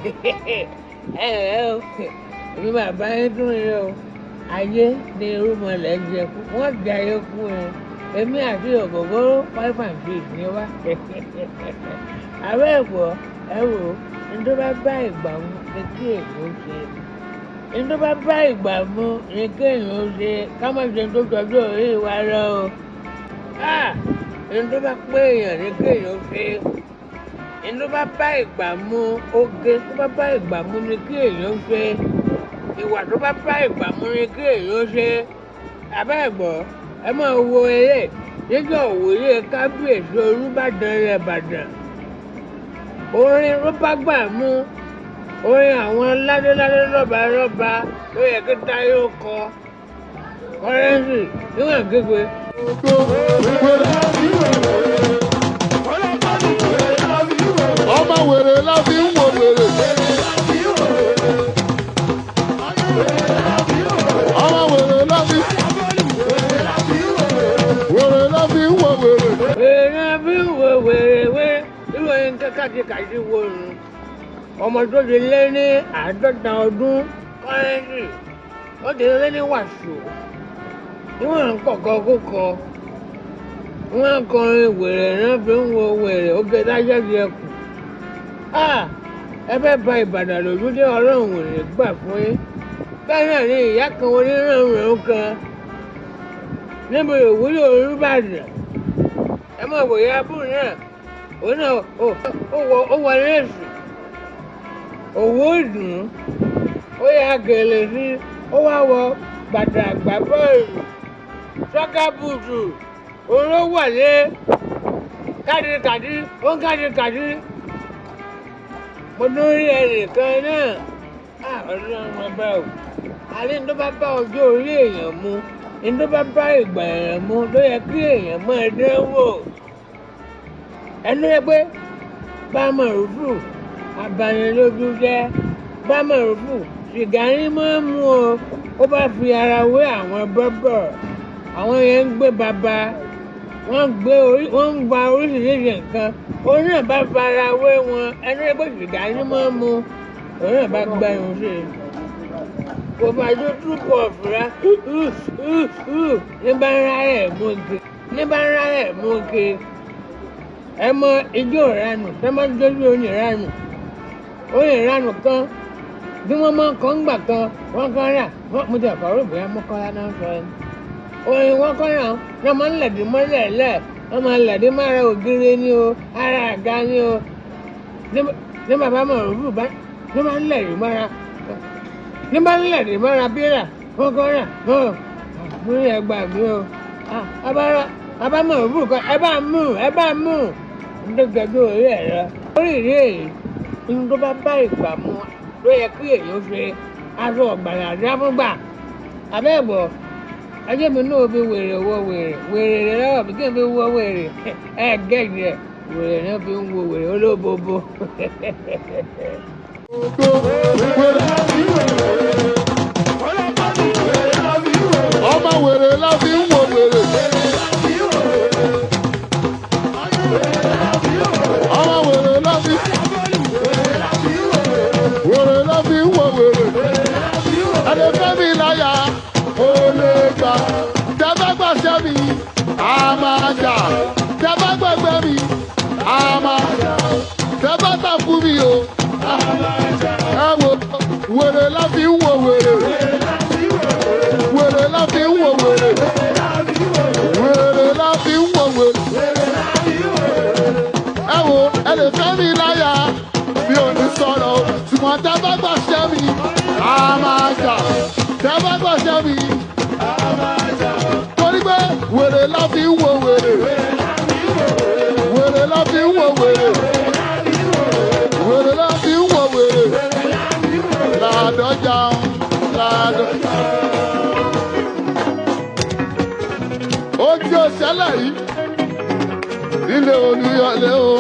o èmi bàbá yín tún rí o ayé ní irúmọlẹ̀ jẹ kú wọ́n jẹ ayé kú ẹ èmi àti ògógóró 5 and 6 ni wá àbẹ́ ẹ̀gbọ́ ẹ wò ó ní tó bá bá ìgbà mu ní kí èèyàn ó ṣe ní tó bá bá ìgbà mu ní kí èèyàn ó ṣe ká má ṣe tó tọ́jú orí wa lọ o ní tó bá pé èèyàn ní kí èèyàn ó ṣe ní tó bá bá ìgbà mu oge tó bá bá ìgbà mu ní kí èèyàn ó ṣe ìwà tó bá bá ìgbà mu ní kí èèyàn ó ṣe àbẹ́ ẹ̀gbọ́ ẹ máa wo eré níjọ́ òwúyé kábíyèsí Olúbàdàn rẹ̀ Ìbàdàn orin ló bá gbà mú orin àwọn ládéládé lọ́balọ́ba ló yẹ kí táyé ó kọ kọ́rẹ́nsì níwọ̀n gbégbé. ọmọ wèrè la fi ń wo wèrè. ọmọ wèrè la fi ń wo wèrè. wèrè la fi ń wo wèrè wé irú ẹni kákàtí wo nù ọmọ tó ti lé ní 50 ọdún kọ́rẹ́nsì ó ti lé ní wàṣù níwọ̀n ń kọ̀kọ́ kókọ wọ́n kọrin wèrè náà fi ń wo wèrè ó gé dájọ́ di ẹkùn ẹ fẹ́ ba Ìbàdàn lójú dé Ọlọ́run wèrè gbà fún yín bẹ́ẹ̀ náà ni ìyá kan onírànràn kan níbi ìwúlò Olúbàdàn ẹ mọ̀ bóyá abúlé náà òun náà ó wọ léèsì òwò dùn ó yà gèlè sí ó wá wọ bàtà àgbà bọ́ọ̀lù sọ́kà bùtù òun ló wà lé kádìkàdì ó ń kádìkàdì mo tún rí ẹnìkan náà Ọlọ́run ọba o àní tó bá bá ọjọ́ orí èèyàn mu ní tó bá bá ìgbà èèyàn mu ló yẹ kí èèyàn máa dánwò ẹnu yẹ pé bámọ̀rúfù abanilójú jẹ́ bámọ̀rúfù sìgá ní máa ń mú o ó bá fi ara wé àwọn bọ́bọ̀ àwọn yẹn ń gbé bàbá wọ́n ń gba oríṣiríṣi nǹkan òun náà bá fara wé wọn ẹnu yẹ pé sìgá ní máa ń mú òun náà bá gbá irun sí i kò bá jó túbọ̀ fúra ní bá ń ráyè mú ike ẹ mọ ijó ìranù tẹ máa ń jójú oyin ìranù kan bí wọ́n máa ń kọ́ ńgbà kan wọ́n kọ́ rà mo ti ọ̀kọ́ rò bóyá mọ́kànlá náà sọ ẹni oyin wọ́n kọ́ rà wọ́n máa ń lẹ̀dí mọ́lẹ̀ lẹ̀ wọ́n máa ń lẹ̀dí mára ògiri ni o ara àga ni o ní bàbá mọ̀rùbù bá ní máa ń lẹ̀dí mọ́ra ní bá ń lẹ̀dí mọ́ra bírà wọ́n kọ́ rà mo ní ẹgbàá mi o bàbá mọ̀rùbù kan ẹ bá mú ndógẹdó orí ẹ̀rọ orí ìrí èyí ní tó bá bá ìgbà mu ló yẹ kí èèyàn ṣe aṣọ ọ̀gbàrà àdáfúngbà abẹ́ẹ̀bọ̀ ajé mi náà fi wèrè wọ wèrè rẹ lọ́wọ́ bí kí n fi wọ wèrè gẹ́gì ẹ̀ wèrè náà fi ń wo wèrè olóbobo. ọmọ wèrè la fi ń wo wèrè. ọmọ wèrè la fi ń wo wèrè. ẹni fẹ́ mi láyà ó lè gbà. tẹ́ bá gbàṣẹ́ mi a máa jà. tẹ́ bá gbẹ̀gbẹ́ mi a máa jà. tẹ́ bá takú mi o a máa jà. ẹ wo wèrè la fi ń wo wèrè. wèrè la fi ń wo wèrè. wèrè la fi ń wo wèrè. ẹ wo ẹ lè fẹ́ mi láyà mi ò ní sọ̀rọ̀ o ṣùgbọ́n tẹ́ bá gbàṣẹ́ mi a máa jà. tẹ́ bá gbàṣẹ́ mi a máa jà. torí pé wèrè la fi ń wo wèrè. wèrè la fi ń wo wèrè. wèrè la fi ń wo wèrè. làádọ́jà làádọ́jà. ó jẹ́ òṣèlè yìí nílé Olúyọ̀lé o.